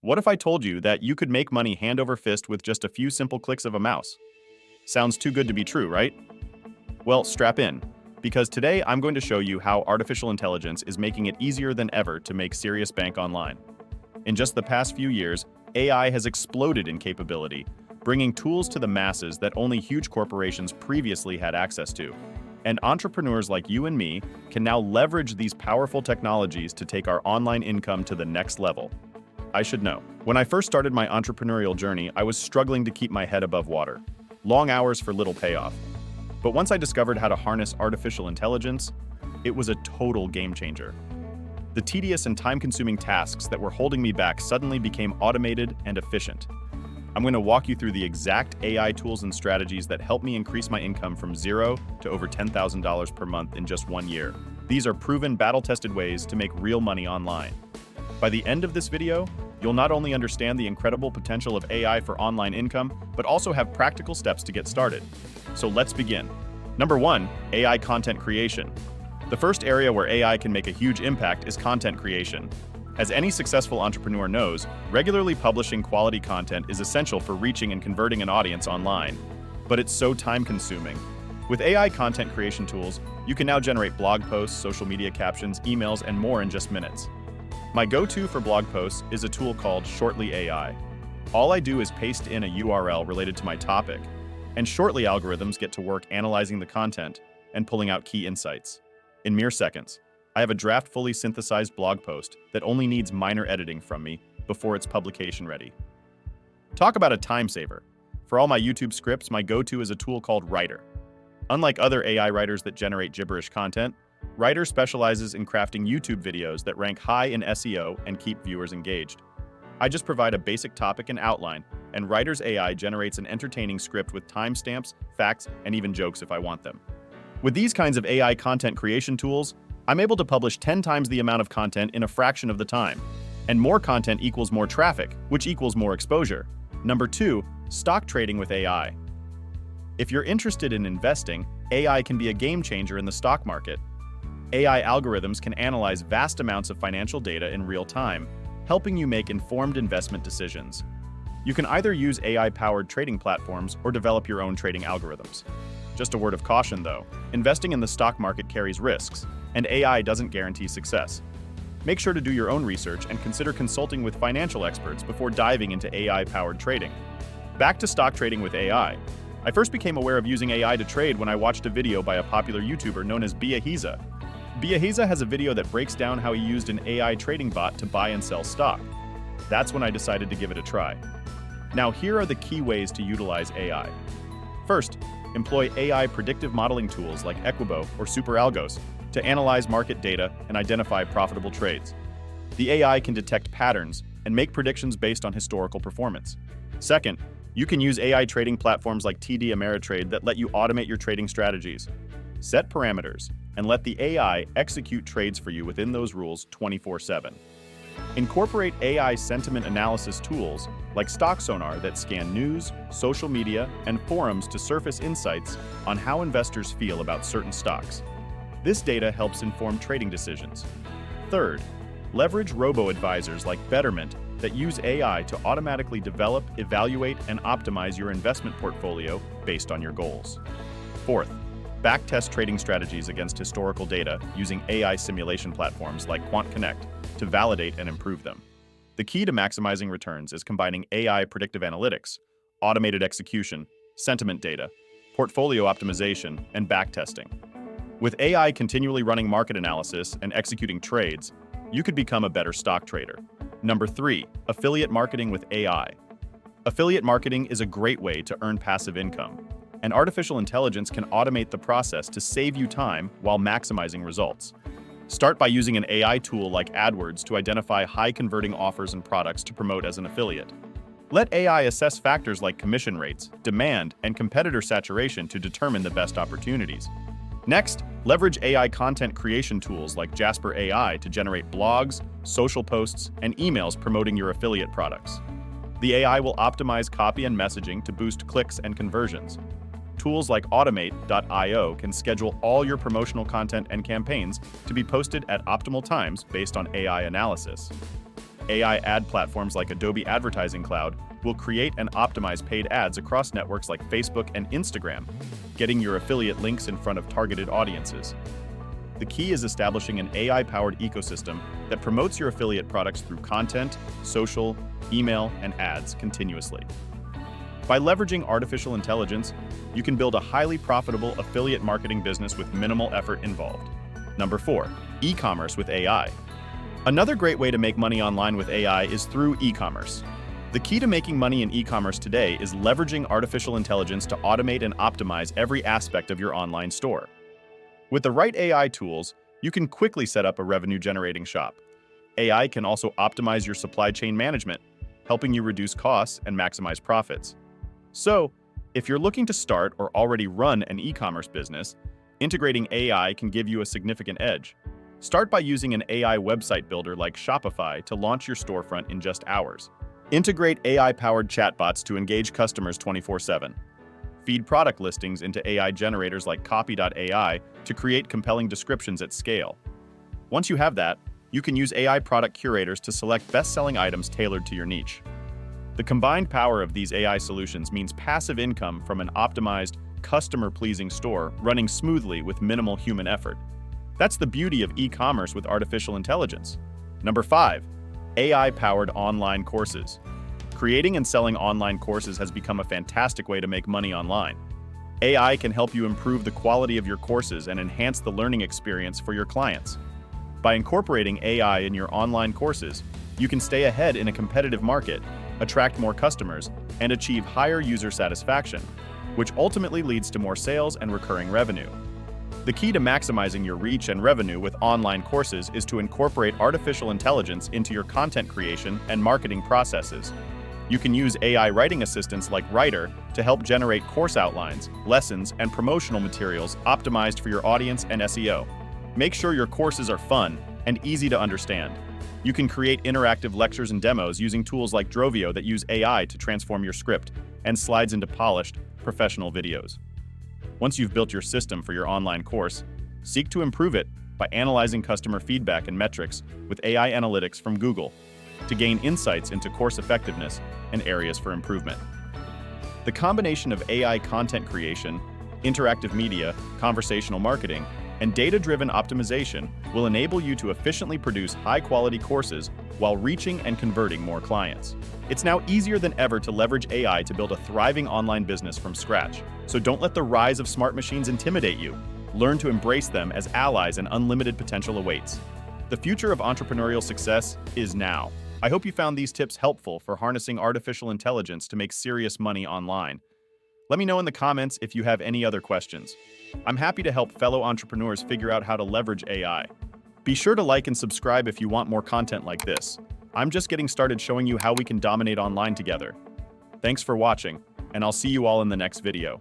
What if I told you that you could make money hand over fist with just a few simple clicks of a mouse? Sounds too good to be true, right? Well, strap in, because today I'm going to show you how artificial intelligence is making it easier than ever to make serious bank online. In just the past few years, AI has exploded in capability, bringing tools to the masses that only huge corporations previously had access to. And entrepreneurs like you and me can now leverage these powerful technologies to take our online income to the next level. I should know. When I first started my entrepreneurial journey, I was struggling to keep my head above water. Long hours for little payoff. But once I discovered how to harness artificial intelligence, it was a total game changer. The tedious and time-consuming tasks that were holding me back suddenly became automated and efficient. I'm going to walk you through the exact AI tools and strategies that help me increase my income from zero to over $10,000 per month in just 1 year. These are proven, battle-tested ways to make real money online. By the end of this video, you'll not only understand the incredible potential of AI for online income, but also have practical steps to get started. So let's begin. Number 1, AI content creation. The first area where AI can make a huge impact is content creation. As any successful entrepreneur knows, regularly publishing quality content is essential for reaching and converting an audience online. But it's so time-consuming. With AI content creation tools, you can now generate blog posts, social media captions, emails, and more in just minutes. My go-to for blog posts is a tool called Shortly AI. All I do is paste in a URL related to my topic, and Shortly algorithms get to work analyzing the content and pulling out key insights. In mere seconds, I have a draft fully synthesized blog post that only needs minor editing from me before it's publication ready. Talk about a time saver. For all my YouTube scripts, my go-to is a tool called Writer. Unlike other AI writers that generate gibberish content, Writer specializes in crafting YouTube videos that rank high in SEO and keep viewers engaged. I just provide a basic topic and outline, and Writer's AI generates an entertaining script with timestamps, facts, and even jokes if I want them. With these kinds of AI content creation tools, I'm able to publish 10 times the amount of content in a fraction of the time. And more content equals more traffic, which equals more exposure. Number 2, stock trading with AI. If you're interested in investing, AI can be a game changer in the stock market. AI algorithms can analyze vast amounts of financial data in real time, helping you make informed investment decisions. You can either use AI-powered trading platforms or develop your own trading algorithms. Just a word of caution though, investing in the stock market carries risks, and AI doesn't guarantee success. Make sure to do your own research and consider consulting with financial experts before diving into AI-powered trading. Back to stock trading with AI. I first became aware of using AI to trade when I watched a video by a popular YouTuber known as Biahiza. Biahiza has a video that breaks down how he used an AI trading bot to buy and sell stock. That's when I decided to give it a try. Now here are the key ways to utilize AI. First, employ AI predictive modeling tools like Equibo or SuperAlgos to analyze market data and identify profitable trades. The AI can detect patterns and make predictions based on historical performance. Second, you can use AI trading platforms like TD Ameritrade that let you automate your trading strategies. Set parameters and let the AI execute trades for you within those rules 24/7. Incorporate AI sentiment analysis tools like StockSonar that scan news, social media, and forums to surface insights on how investors feel about certain stocks. This data helps inform trading decisions. Third, leverage robo-advisors like Betterment that use AI to automatically develop, evaluate, and optimize your investment portfolio based on your goals. Fourth, backtest trading strategies against historical data using AI simulation platforms like QuantConnect to validate and improve them. The key to maximizing returns is combining AI predictive analytics, automated execution, sentiment data, portfolio optimization, and backtesting. With AI continually running market analysis and executing trades, you could become a better stock trader. Number 3, affiliate marketing with AI. Affiliate marketing is a great way to earn passive income, and artificial intelligence can automate the process to save you time while maximizing results. Start by using an AI tool like AdWords to identify high-converting offers and products to promote as an affiliate. Let AI assess factors like commission rates, demand, and competitor saturation to determine the best opportunities. Next, leverage AI content creation tools like Jasper AI to generate blogs, social posts, and emails promoting your affiliate products. The AI will optimize copy and messaging to boost clicks and conversions. Tools like Automate.io can schedule all your promotional content and campaigns to be posted at optimal times based on AI analysis. AI ad platforms like Adobe Advertising Cloud will create and optimize paid ads across networks like Facebook and Instagram, getting your affiliate links in front of targeted audiences. The key is establishing an AI-powered ecosystem that promotes your affiliate products through content, social, email, and ads continuously. By leveraging artificial intelligence, you can build a highly profitable affiliate marketing business with minimal effort involved. Number 4, e-commerce with AI. Another great way to make money online with AI is through e-commerce. The key to making money in e-commerce today is leveraging artificial intelligence to automate and optimize every aspect of your online store. With the right AI tools, you can quickly set up a revenue-generating shop. AI can also optimize your supply chain management, helping you reduce costs and maximize profits. So, if you're looking to start or already run an e-commerce business, integrating AI can give you a significant edge. Start by using an AI website builder like Shopify to launch your storefront in just hours. Integrate AI-powered chatbots to engage customers 24/7. Feed product listings into AI generators like Copy.ai to create compelling descriptions at scale. Once you have that, you can use AI product curators to select best-selling items tailored to your niche. The combined power of these AI solutions means passive income from an optimized, customer-pleasing store running smoothly with minimal human effort. That's the beauty of e-commerce with artificial intelligence. Number 5, AI-powered online courses. Creating and selling online courses has become a fantastic way to make money online. AI can help you improve the quality of your courses and enhance the learning experience for your clients. By incorporating AI in your online courses, you can stay ahead in a competitive market, attract more customers, and achieve higher user satisfaction, which ultimately leads to more sales and recurring revenue. The key to maximizing your reach and revenue with online courses is to incorporate artificial intelligence into your content creation and marketing processes. You can use AI writing assistants like Writer to help generate course outlines, lessons, and promotional materials optimized for your audience and SEO. Make sure your courses are fun and easy to understand. You can create interactive lectures and demos using tools like Drovio that use AI to transform your script and slides into polished, professional videos. Once you've built your system for your online course, seek to improve it by analyzing customer feedback and metrics with AI analytics from Google to gain insights into course effectiveness and areas for improvement. The combination of AI content creation, interactive media, conversational marketing, and data-driven optimization will enable you to efficiently produce high-quality courses while reaching and converting more clients. It's now easier than ever to leverage AI to build a thriving online business from scratch. So don't let the rise of smart machines intimidate you. Learn to embrace them as allies, and unlimited potential awaits. The future of entrepreneurial success is now. I hope you found these tips helpful for harnessing artificial intelligence to make serious money online. Let me know in the comments if you have any other questions. I'm happy to help fellow entrepreneurs figure out how to leverage AI. Be sure to like and subscribe if you want more content like this. I'm just getting started showing you how we can dominate online together. Thanks for watching, and I'll see you all in the next video.